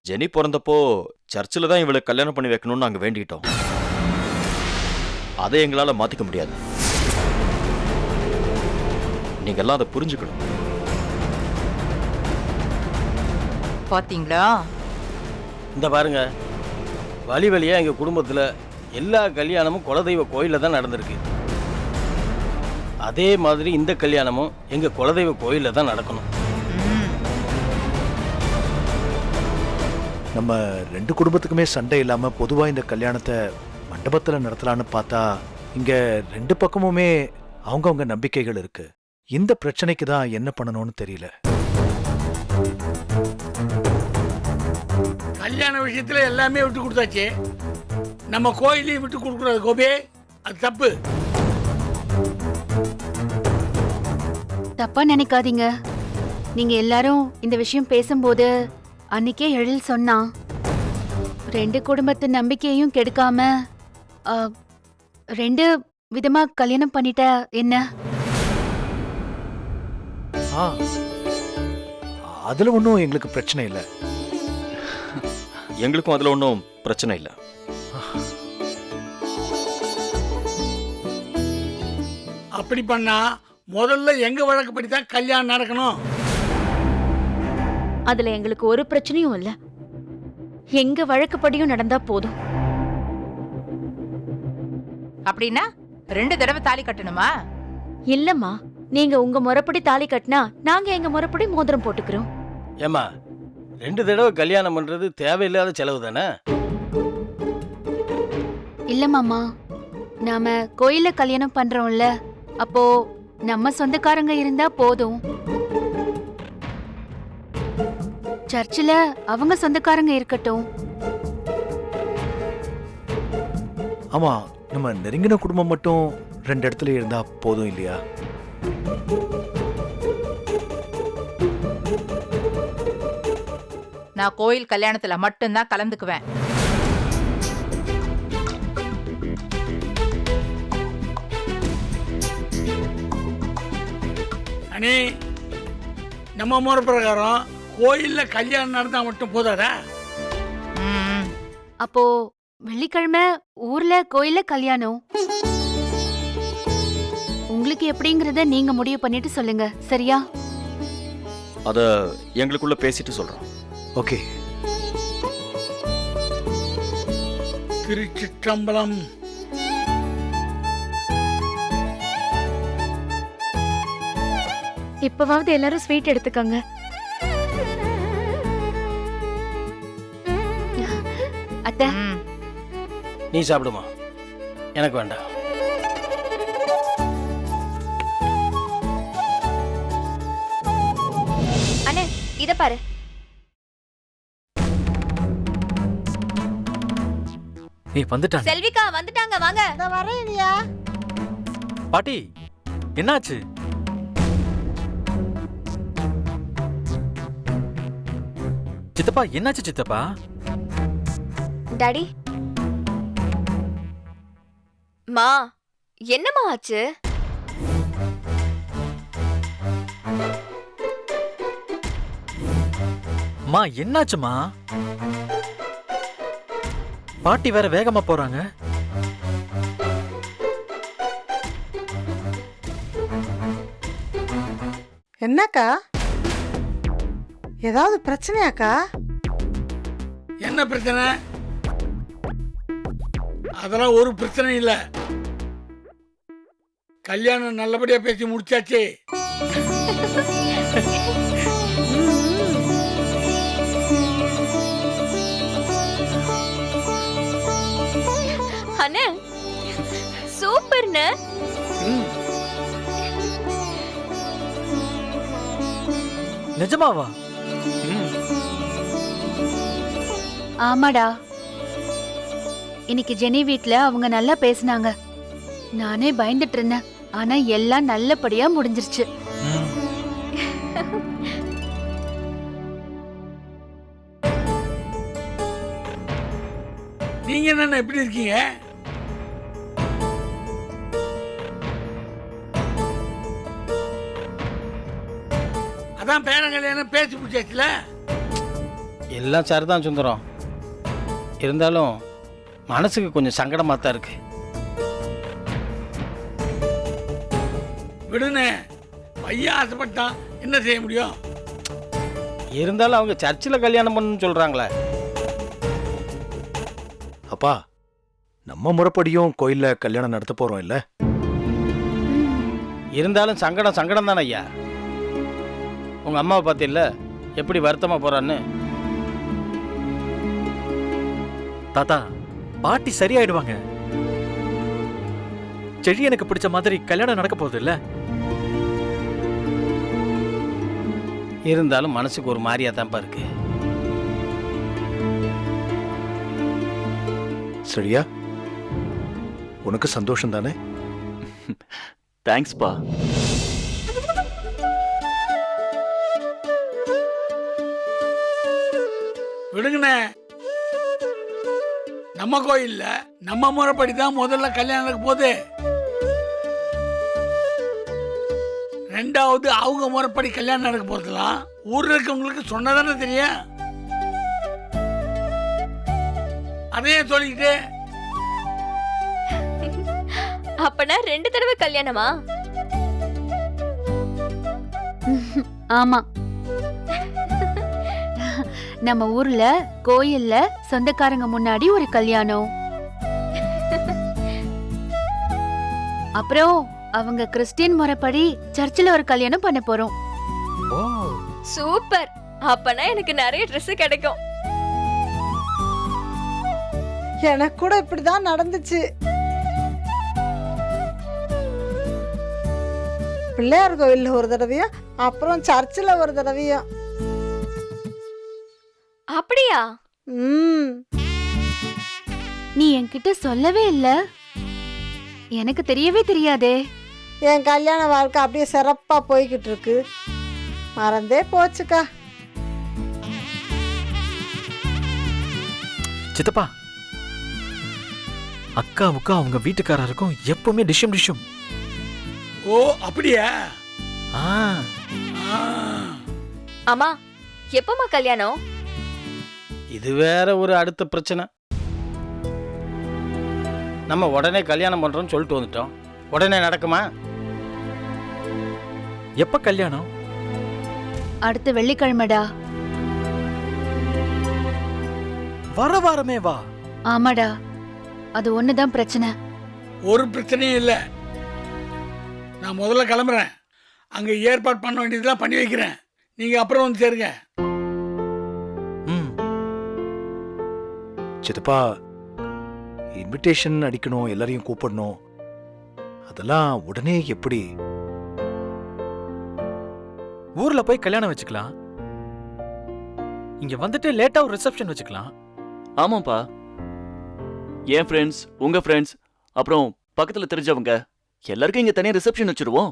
Jenny பிறந்தப்போ சர்ச்சில் தான் இவளை கல்யாணம் பண்ணி வைக்கணும்னு நாங்கள் வேண்டிட்டோம். அதை எங்களால் மாற்றிக்க முடியாது. நீங்க எல்லாம் அதை புரிஞ்சுக்கணும். பாத்தீங்களா? இந்த பாருங்க, வழியா எங்க குடும்பத்துல எல்லா கல்யாணமும் குலதெய்வ கோயில்ல தான் நடந்திருக்கு. அதே மாதிரி இந்த கல்யாணமும் எங்க குலதெய்வ கோயில்ல தான் நடக்கணும். நம்ம ரெண்டு குடும்பத்துக்குமே சண்டை இல்லாம பொதுவா இந்த கல்யாணத்தை மண்டபத்துல நடத்தலான்னு பார்த்தா இங்க ரெண்டு பக்கமுமே அவங்கவங்க நம்பிக்கைகள் இருக்கு. இந்த பிரச்சனைக்கு தான் என்ன பண்ணணும்னு தெரியல. கல்யாண விஷயத்துல எல்லாமே விட்டு கொடுத்தாச்சு, நம்ம கோயிலையும் விட்டு கொடுக்குறது கோபி, அது தப்பு. தப்பா நினைக்காதீங்க. நீங்க எல்லாரும் இந்த விஷயம் பேசும்போது அன்னைக்கே எழில் சொன்னா, ரெண்டு குடும்பத்து நம்பிக்கையும் கெடுக்காம ரெண்டு விதமா கல்யாணம் பண்ணிட்ட என்ன? அதுல ஒன்றும் எங்களுக்கு பிரச்சனை இல்லை. எங்களுக்கும் அதில் ஒன்றும் பிரச்சனை இல்லை. அப்படி பண்ணா முதல்ல எங்க வழக்கப்படி தான் கல்யாணம் நடக்கணும். அதுல எங்களுக்கு ஒரு பிரச்சனையும் இல்ல. எங்க வழக்கப்படியும் நடந்தா போதும். அப்படின்னா 2 தடவை தாலி கட்டணுமா? இல்லம்மா, நீங்க உங்க முறைப்படி தாலி கட்டினா நாங்க எங்க முறைப்படி மோதிரம் போட்டுக்கிறோம். ஏமா, 2 தடவை கல்யாணம் பண்றது தேவையில்லாத செலவு தானே? இல்ல மாமா, நாம கோயில்ல கல்யாணம் பண்றோம்ல, அப்போ நம்ம சொந்தக்காரங்க இருந்தா போதும். சர்ச்சில் அவங்க சொந்தக்காரங்க இருக்கட்டும். ஆமா, நம்ம நெருங்கின குடும்பம் மட்டும் 2 இடத்துல இருந்தா போதும் இல்லையா? நான் கோயில் கல்யாணத்துல மட்டும்தான் கலந்துக்குவேன். அனே, நம்ம முறை பிரகாரம் கோயில்ல கல்யாணம் நடந்தா மட்டும் போதாதா? அப்போ வெள்ளிக்கிழமை ஊர்ல கோயில்ல கல்யாணம். உங்களுக்கு எப்படிங்கறத நீங்க முடிவு பண்ணிட்டு சொல்லுங்க, சரியா? அத எங்களுக்குள்ள பேசிட்டு சொல்றோம். ஓகே. திருச்சிற்றம்பலம். இப்பவாவது எல்லாரும் ஸ்வீட் எடுத்துக்கோங்க. அத்தை, நீ சாப்பிடுமா, எனக்கு வேண்டாம். அண்ணே இத பாரு. வந்துட்டாங்க. செல்விகா வந்துட்டாங்க, வாங்க. நான் வரேன் இல்லையா? பாட்டி, என்னாச்சு? சித்தப்பா, என்னாச்சு சித்தப்பா? டாடி, மா என்னம்மா ஆச்சு? மா, என்னாச்சுமா? பாட்டி வேற வேகமா போறாங்க. என்னக்கா, ஏதாவது பிரச்சனையாக்கா? என்ன பிரச்சனை? அதெல்லாம் ஒரு பிரச்சனை இல்ல. கல்யாணம் நல்லபடியா பேசி முடிச்சாச்சு. அண்ணே, சூப்பர்ண்ணே. நிஜமாவா? ஆமாடா, இன்னைக்கு ஜெனி வீட்ல அவங்க நல்லா பேசினாங்க. நானே பயந்துட்டு இருந்தேன், ஆனா எல்லாம் நல்லபடியா முடிஞ்சிருச்சு. நீங்க என்ன எப்படி இருக்கீங்க? அதான் பேரன் கல்யாணம் பேசி முடிச்சாச்சுல. எல்லாம் சரிதான் சுந்தரம். இருந்தாலும் மனசுக்கு கொஞ்சம் சங்கடமாக தான் இருக்கு. விடுனே, பையன் ஆசைப்பட்டான், என்ன செய்ய முடியும்? இருந்தாலும் அவங்க சர்ச்சில் கல்யாணம் பண்ணணும்னு சொல்கிறாங்களே. அப்பா, நம்ம முறைப்படியும் கோயில்ல கல்யாணம் நடத்த போறோம் இல்ல? இருந்தாலும் சங்கடம் தானே ஐயா. உங்கள் அம்மாவை பார்த்தில்ல எப்படி வருத்தமாக போகிறான்னு. தாத்தா, பாட்டி சரியாயிடுவாங்க. செடி எனக்கு பிடிச்ச மாதிரி கல்யாணம் நடக்க போகுது இல்ல? இருந்தாலும் மனசுக்கு ஒரு மாதிரியா தான்ப்பா இருக்கு. சரியா? உனக்கு சந்தோஷம் தானே? தேங்க்ஸ்பா. விடுங்கண்ணே, நம்ம கோயில்ல நம்ம முறைப்படி தான் முதல்ல கல்யாணம் நடக்க போகுது. ரெண்டாவது அவங்க முறைப்படி கல்யாணம் நடக்க போறதுலாம் ஊர்ல இருக்கவங்களுக்கு சொன்னதானே தெரியும். அதையே சொல்லிக்கிட்டு அப்பனா 2 தடவை கல்யாணமா? ஆமா, நம்ம ஊர்ல கோயில்ல சொந்தக்காரங்க முன்னாடி ஒரு கல்யாணம், அப்புறம் அவங்க கிறிஸ்டியன் முறைப்படி சர்ச்சில் ஒரு கல்யாணம் பண்ண போறோம். ஓ, சூப்பர். அப்பனா எனக்கு நிறைய Dress கிடைக்கும். எனக்கு கூட இப்படிதான் நடந்துச்சு. பிள்ளையார் கோவில்ல ஒரு தடவையும் அப்புறம் சர்ச்சில் ஒரு தடவையும். அப்படியா? நீ என்கிட்ட சொல்லவே இல்ல, எனக்கு தெரியவே தெரியாதே. என் கல்யாண வாழ்க்கை அப்படியே சிறப்பா போய்கிட்டு இருக்கு. மறந்தே போச்சுக்கா. சித்தப்பா, அக்காவுக்கும் அவங்க வீட்டுக்காரருக்கும் எப்பவுமே டிஷம். ஓ அப்படியா? ஆ, ஆ. அம்மா, எப்பமா கல்யாணம்? இது வேற ஒரு அடுத்த பிரச்சனை. நம்ம உடனே கல்யாணம் பண்ணுறோம்னு சொல்லிட்டு வந்துட்டோம். உடனே நடக்குமா? எப்ப கல்யாணம்? அடுத்த வெள்ளிக்கிழமைடா. வர வாரமே வா. ஆமாடா, அது ஒண்ணுதான் பிரச்சனை. ஒரு பிரச்சனையும் இல்லை. நான் முதல்ல கிளம்புறேன். அங்கே ஏற்பாடு பண்ண வேண்டியதெல்லாம் பண்ணி வைக்கிறேன். நீங்கள் அப்புறம் வந்து சேருங்க. ம், சித்தப்பா, இன்விடேஷன் அடிக்கணும், எல்லாரையும் கூப்பிடணும். அதெல்லாம் உடனே எப்படி? ஊர்ல போய் கல்யாணம் வச்சுக்கலாம். இங்க வந்துட்டு லேட்டா ஒரு ரிசப்ஷன் வச்சுக்கலாம். ஆமாப்பா. என் ஃப்ரெண்ட்ஸ், உங்க ஃப்ரெண்ட்ஸ், அப்புறம் பக்கத்துல தெரிஞ்சவங்க எல்லாருக்கும் இங்க தனியா ரிசப்ஷன் வச்சிருவோம்.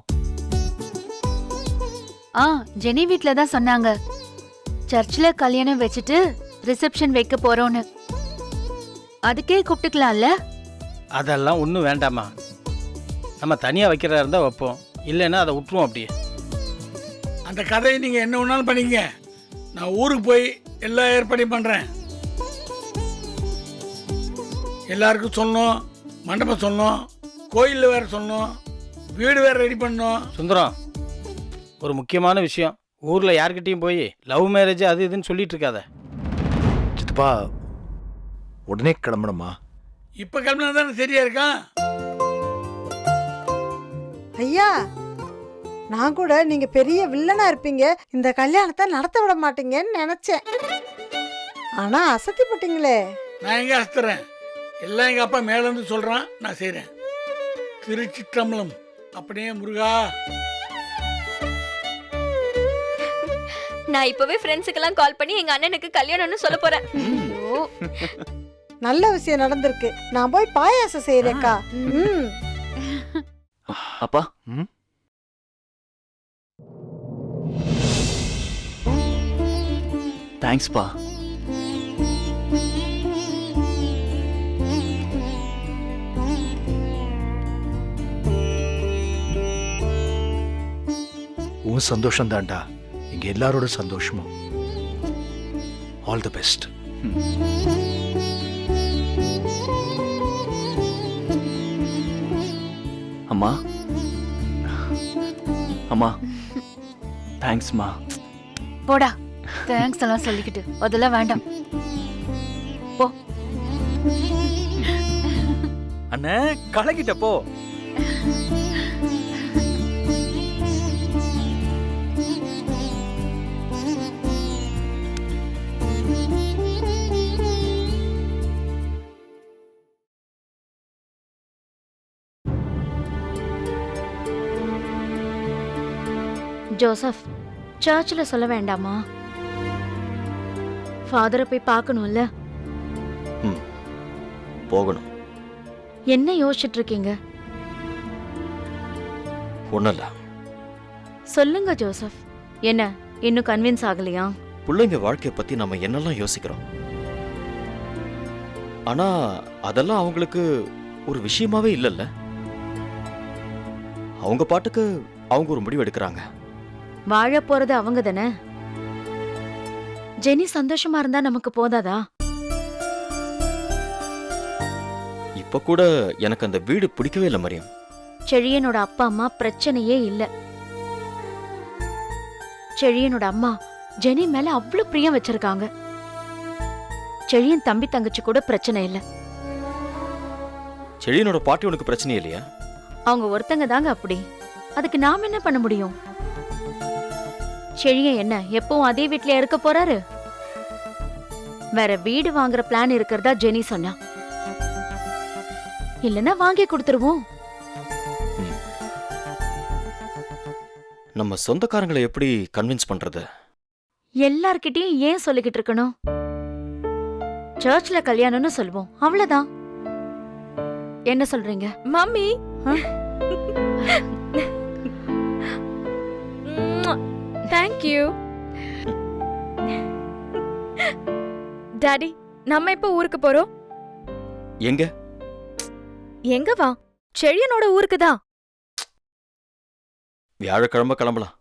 ஜெனி வீட்ல தான் சொன்னாங்க, சர்ச்சில் கல்யாணம் வச்சுட்டு ரிசப்ஷன் வைக்க போறோம்னு. அதுக்கே கூப்பிட்டுக்கலாம்ல? அதெல்லாம் ஒன்றும் வேண்டாமா. நம்ம தனியாக வைக்கிறதா இருந்தால் வைப்போம், இல்லைன்னா அதை விட்டுருவோம் அப்படியே. அந்த கதையை நீங்கள் என்ன வேணாலும் பண்ணிக்கங்க. நான் ஊருக்கு போய் எல்லா ஏற்பாடையும் பண்ணுறேன். எல்லாருக்கும் சொல்லணும், மண்டபம் சொல்லணும், கோயிலில் வேறு சொல்லணும், வீடு வேறு ரெடி பண்ணணும். சுந்தரம், ஒரு முக்கியமான விஷயம். ஊரில் யார்கிட்டையும் போய் லவ் மேரேஜ் அது இதுன்னு சொல்லிட்டு இருக்காத. சித்தப்பா, உடனே கிளம்பணுமா? இப்போ கிளம்பினா தானே சரியா இருக்கான். ஐயா, நான் கூட நீங்க பெரிய வில்லனா இருப்பீங்க, இந்த கல்யாணத்தை நடத்த விட மாட்டீங்கன்னு நினைச்சேன். ஆனா அசத்திப்பட்டீங்களே. நான் எங்கே அசத்துறேன்? எல்லாம் எங்கள் அப்பா மேலேருந்து சொல்கிறான், நான் செய்கிறேன். திருச்சிற்றம்பலம். அப்படியே முருகா. நான் இப்பவே ஃப்ரெண்ட்ஸுக்கெல்லாம் கால் பண்ணி எங்க அண்ணனுக்கு கல்யாணம்னு சொல்ல போறேன். ஐயோ, நல்ல விஷயம் நடந்திருக்கு. நான் போய் பாயாசம் செய்யறேக்கா. அப்பா, தேங்க்ஸ்பா. உன் சந்தோஷம் தான்டா இங்க எல்லாரோட சந்தோஷமும். All the best. அம்மா அம்மா தேங்க்ஸ்மா. போடா, தேங்க்ஸ் எல்லாம் சொல்லிக்கிட்டு அதெல்லாம் வேண்டாம். போ. அண்ணே கலக்கிட்ட போ. ஜோசப், சர்ச்சில் சொல்ல வேண்டாமா? ஃபாதரை போய் பார்க்கணும்ல. போகணும். என்ன யோசிச்சுட்டு இருக்கீங்க? ஒன்றும் இல்லை. சொல்லுங்க ஜோசப், என்ன இன்னும் கன்வின்ஸ் ஆகலையா? பிள்ளைங்க வாழ்க்கையை பற்றி நம்ம என்னெல்லாம் யோசிக்கிறோம், ஆனால் அதெல்லாம் அவங்களுக்கு ஒரு விஷயமாவே இல்லைல்ல. அவங்க பாட்டுக்கு அவங்க ஒரு முடிவு எடுக்கிறாங்க. வாழ போறது அவங்க தானே. ஜெனி சந்தோஷமா இருந்தா நமக்கு போதாதா? இப்ப கூட எனக்கு அந்த வீடு பிடிக்கவே இல்லை மரியம். செழியனோட அப்பா அம்மா பிரச்சனையே இல்ல. செழியனோட அம்மா ஜெனி மேல அவ்வளவு பிரியம் வச்சிருக்காங்க. செழியன் தம்பி தங்கச்சி கூட பிரச்சனை இல்ல. செழியனோட பாட்டி உனக்கு பிரச்சனை இல்லையா? அவங்க ஒருத்தங்க தாங்க அப்படி. அதுக்கு நாம என்ன பண்ண முடியும்? செழியன் என்ன எப்பவும் அதே வீட்லயே இருக்க போறாரு? வேற வீடு வாங்குற பிளான் இருக்கிறதா ஜெனி சொன்னா. இல்லனா வாங்கி கொடுத்துருவோம். நம்ம சொந்தக்காரங்களை எப்படி கன்வின்ஸ் பண்றது? எல்லார்கிட்டயும் ஏன் சொல்லிக்கிட்டு இருக்கணும்? சர்ச்ல கல்யாணம்னு சொல்லுவோம், அவ்வளவுதான். என்ன சொல்றீங்க மம்மி? Thank you daddy. நம்ம இப்ப ஊருக்கு போறோம். எங்க? எங்க வா? செழியனோட ஊருக்கு தான். வியாழக்கிழமை கிளம்பலாம்.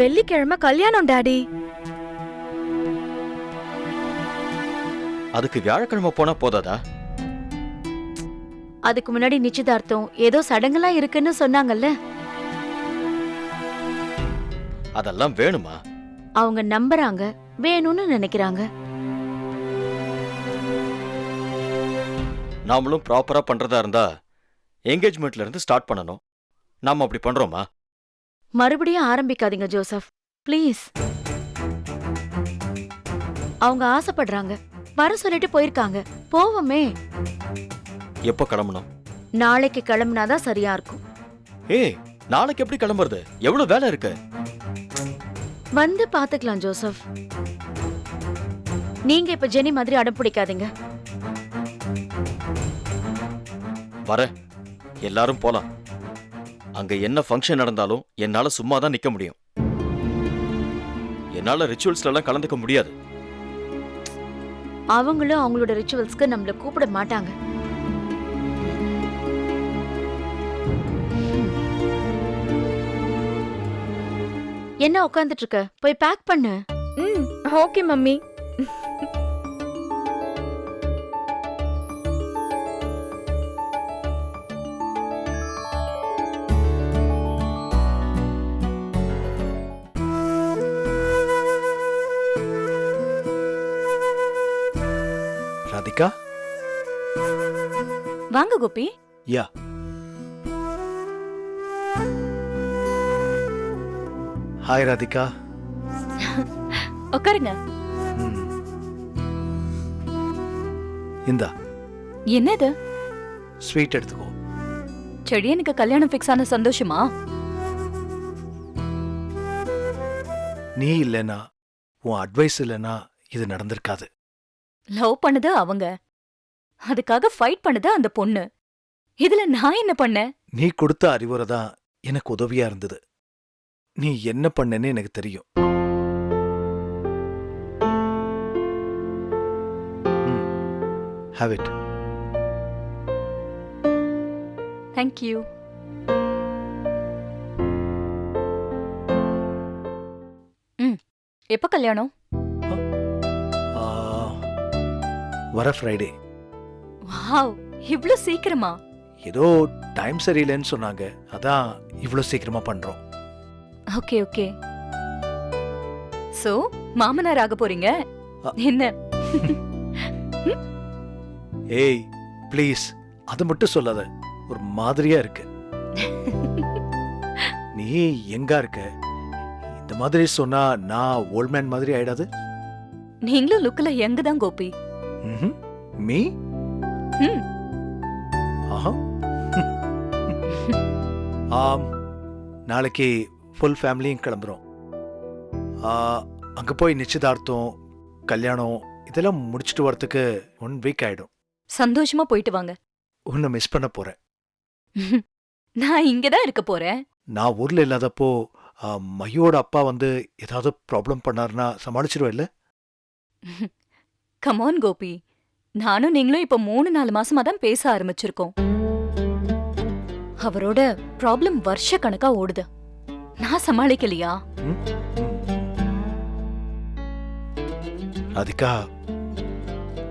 வெள்ளிக்கிழமை கல்யாணம் டாடி. அதுக்கு வியாழக்கிழமை போனா போதாதா? அதுக்கு முன்னாடி நிச்சயதார்த்தம் ஏதோ சடங்கெல்லாம் இருக்குன்னு சொன்னாங்கல்ல. அதெல்லாம் வேணுமா? அவங்க நம்புறாங்க, வேணும்னு நினைக்கிறாங்க. நாமளும் ப்ராப்பரா பண்றதா இருந்தா என்கேஜ்மெண்ட்ல இருந்து ஸ்டார்ட் பண்ணணும். நாம அப்படி பண்றோமா? மறுபடியும் ஆரம்பிக்காதீங்க ஜோசப், ப்ளீஸ். அவங்க ஆசைப்படுறாங்க, வர சொல்லிட்டு போயிருக்காங்க, போவோமே. எப்போ கிளம்பணும்? நாளைக்கு கிளம்புனாதான் சரியா இருக்கும். ஏய், நாளைக்கு எப்படி கிளம்புறது? எவ்வளவு வேலை இருக்கு. வந்து பாத்துக்கலாம் ஜோசப். நீங்க இப்ப ஜெனி மாதிரி அடம் பிடிக்காதீங்க. வர, எல்லாரும் போலாம். அங்க என்ன ஃபங்க்ஷன் நடந்தாலும் என்னால சும்மா தான் நிக்க முடியும். என்னால ரிச்சுவல்ஸ்ல எல்லாம் கலந்துக்க முடியாது. அவங்களும் அவங்களோட ரிச்சுவல்ஸ்க்கு நம்மள கூப்பிட மாட்டாங்க. என்ன உட்கார்ந்துட்டு இருக்க? போய் பேக் பண்ணு. Okay mummy. ராதிகா, வாங்க கோபி. யா. ஹாய் ராதிகா. உட்காருங்க. இந்தா என்னது? ஸ்வீட் எடுத்துக்கோ. செடியனுக்கு கல்யாணம் ஃபிக்ஸ் ஆன சந்தோஷமா? நீ இல்லைனா, உன் அட்வைஸ் இல்லைனா இது நடந்திருக்காது. லவ் பண்ணது அவங்க, அதுக்காக ஃபைட் பண்ணது அந்த பொண்ணு. இதுல நான் என்ன பண்ணேன்? நீ கொடுத்த அறிவுரை தான் எனக்கு உதவியா இருந்தது. நீ என்ன பண்ணேன்னு எனக்கு தெரியும். Have it. Thank you. எப்ப கல்யாணம்? வர ஃப்ரைடே. வாவ், இவ்ளோ சீக்கிரமா? ஏதோ டைம் சரியில்லைன்னு சொன்னாங்க, அதான் இவ்வளோ சீக்கிரமா பண்றோம். Okay okay. சோ மாமனார் ஆக போறீங்க என்ன? ஏய் ப்ளீஸ், அது மட்டும் சொல்லாத, ஒரு மாதிரியா இருக்கு. நீ எங்க இருக்க? இந்த மாதிரி சொன்னா நான் ஓல்ட் மேன் மாதிரி ஆயிடாது? நீங்களும் லுக்ல யங் தான் கோபி. மீ? ம். ஆஹா. நாளைக்கு ஃபுல் ஃபேமிலியும் கிளம்புறோம். அங்க போய் நிச்சயதார்த்தம், கல்யாணம் இதெல்லாம் முடிச்சிட்டு வரதுக்கு 1 வீக் ஆயிடும். சந்தோஷமா போயிட்டு வாங்க. உன்னை மிஸ் பண்ண போறேன். நான் இங்கதான் இருக்க போறேன். நான் ஊர்ல இல்லாதப்போ மையோட அப்பா வந்து ஏதாவது ப்ராப்ளம் பண்ணாருன்னா சமாளிச்சிருவேன் இல்ல? கமான் கோபி, நானும் நீங்களும் இப்ப 3-4 மாசமா தான் பேச ஆரம்பிச்சிருக்கோம். அவரோட ப்ராப்ளம் வருஷ கணக்கா ஓடுது. நான் சமாளிக்கலையா? அதுக்கா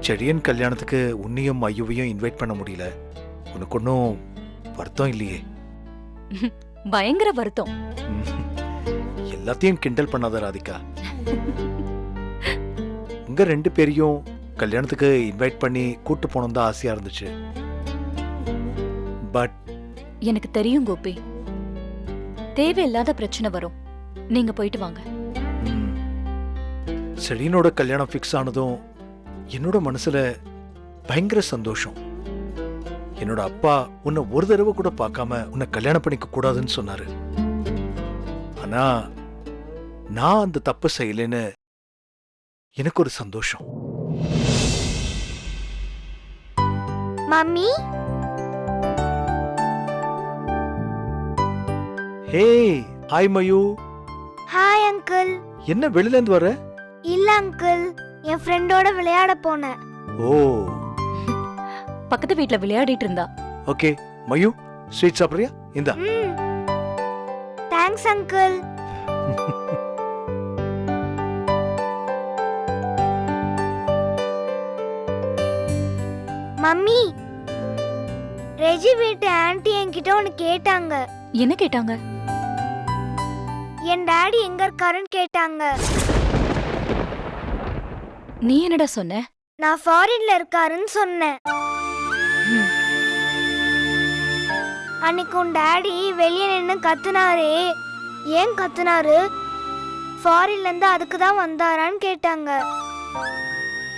செடியன் கல்யாணத்துக்கு உன்னையும் மையுவையும் இன்வைட் பண்ண முடியல. உனக்கு ஒன்றும் வருத்தம் இல்லையே? பயங்கர வருத்தம். எல்லாத்தையும் கிண்டல் பண்ணாத ராதிகா. உங்க 2 பேரையும் கல்யாணத்துக்கு இன்வைட் பண்ணி கூட்டு போனோம் தான் ஆசையா இருந்துச்சு. பட் எனக்கு தெரியும் கோபி, தேவையில்லாத பிரச்சனை வரும். நீங்க போயிட்டு வாங்க. செடியனோட கல்யாணம் ஃபிக்ஸ் ஆனதும் என்னோட மனசுல பயங்கர சந்தோஷம். என்னோட அப்பா உன்னை ஒரு தடவை கூட பார்க்காம உன்னை கல்யாணம் பண்ணிக்க கூடாதுன்னு சொன்னாரு. ஆனா நான் அந்த தப்பு செய்யலைன்னு எனக்கு ஒரு சந்தோஷம். Mummy, hey hi Mayu. Hi uncle. என்ன வெளியில இருந்து வர? இல்ல அங்கிள், என் ஃப்ரெண்டோட விளையாட போனேன். ஓ பக்கத்து வீட்ல விளையாடிட்டு இருந்தா. ஓகே மயூ, ஸ்வீட் சாப்பிடுறியா? இந்தா. Thanks uncle. மம்மி, ரெஜி வீட்டு ஆன்ட்டி என்கிட்ட ஒன்னு கேட்டாங்க. என்ன கேட்டாங்க? என் டாடி எங்க இருக்காருன்னு கேட்டாங்க. நீ என்னடா சொன்ன? நான் ஃபாரின்ல இருக்காருன்னு சொன்னேன். அன்னைக்கு உன் டாடி வெளியே நின்னு கத்துனாரே, ஏன் கத்துனாரு? ஃபாரின்ல இருந்து அதுக்கு தான் வந்தாரான்னு கேட்டாங்க.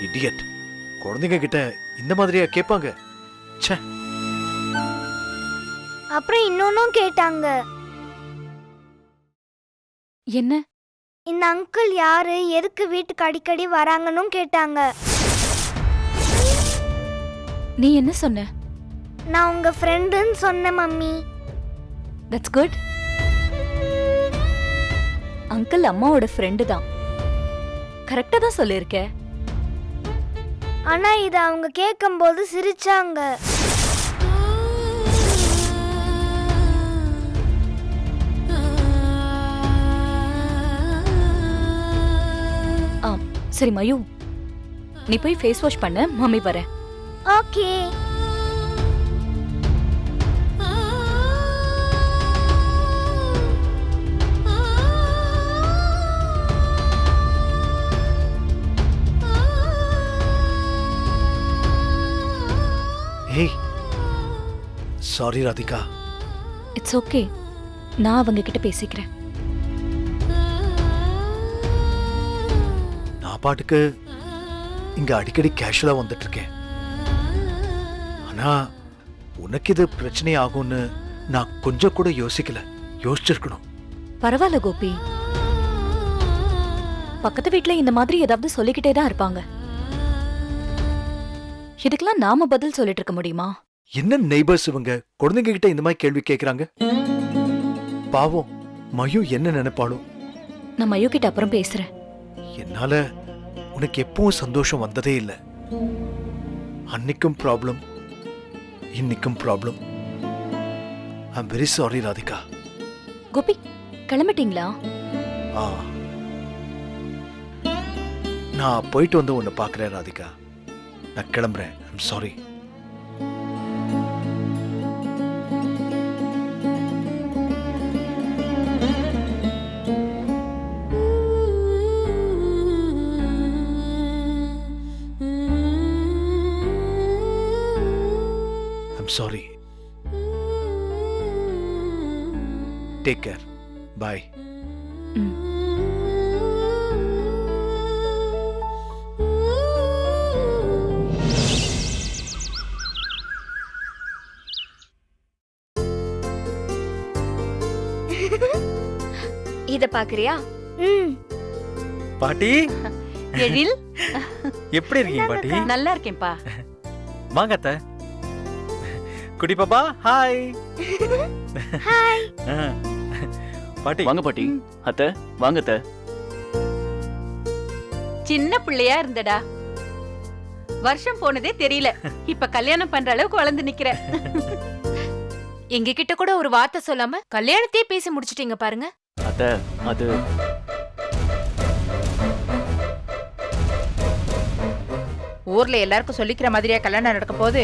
இடியட், குழந்தைங்க கிட்ட இந்த மாதிரியா கேட்பாங்க? ச்சே. அப்புறம் இன்னொன்னும் கேட்டாங்க. என்ன? இந்த அங்கிள் யாரு, எதுக்கு வீட்டுக்கு அடிக்கடி வராங்கன்னு கேட்டாங்க. நீ என்ன சொன்ன? நான் உங்க ஃப்ரெண்டுன்னு சொன்னேன் மம்மி. That's good. அங்கிள் அம்மாவோட ஃப்ரெண்டு தான். கரெக்டா தான் சொல்லிருக்க. ஆனா இத அவங்க கேட்கும்போது சிரிச்சாங்க. சரி மயூ, நீ போய் ஃபேஸ் வாஷ் பண்ண, மம்மி வரேன். ஓகே. ஏய் சாரி ராதிகா. இட்ஸ் ஓகே, நான் அவங்க கிட்ட பேசிக்கிறேன். நான் பாட்டுக்கு இங்க அடிக்கடி கேஷுவலா வந்துட்டு இருக்கேன். ஆனா உனக்கு இது பிரச்சனை ஆகும்னு நான் கொஞ்சம் கூட யோசிக்கல. யோசிச்சிருக்கணும். பரவாயில்ல கோபி, பக்கத்து வீட்ல இந்த மாதிரி ஏதாவது சொல்லிக்கிட்டே தான் இருப்பாங்க. இதுக்கெல்லாம் நாம பதில் சொல்லிட்டு இருக்க முடியுமா? என்ன நெய்பர்ஸ் இவங்க குழந்தைங்க கிட்ட இந்த மாதிரி கேள்வி கேக்குறாங்க? பாவம் மயூ என்ன நினைப்பாளோ? நான் மயூ கிட்ட அப்புறம் பேசுறேன். என்னால உனக்கு எப்பவும் சந்தோஷம் வந்ததே இல்லை. அன்னைக்கும் ப்ராப்ளம், இன்னைக்கும் problem. I am very sorry Radhika. Gopi, கிளம்பிட்டீங்களா? நான் போயிட்டு வந்து உன்னை பார்க்குறேன் ராதிகா. நான் கிளம்புறேன். I'm sorry. I'm sorry. Take care. Bye. இத பாக்குறியா? ம். பாட்டி எழில் எப்படி இருக்கீங்க பாட்டி? நல்லா இருக்கேன்பா. வாங்க அத்தை. குட்டி பாப்பா ஹாய். ஹாய். பாட்டி வாங்க பாட்டி. அத்தை வாங்க அத்தை. சின்ன பிள்ளையா இருந்தடா, வருஷம் போனதே தெரியல. இப்ப கல்யாணம் பண்ற அளவுக்கு வளர்ந்து நிக்கிற. எங்க கிட்ட கூட ஒரு வார்த்தை சொல்லாம கல்யாணத்தையே பேசி முடிச்சிட்டீங்க பாருங்க. அத்தை அது ஊர்ல எல்லாருக்கும் சொல்லிக்கிற மாதிரியா கல்யாணம் நடக்க போகுது?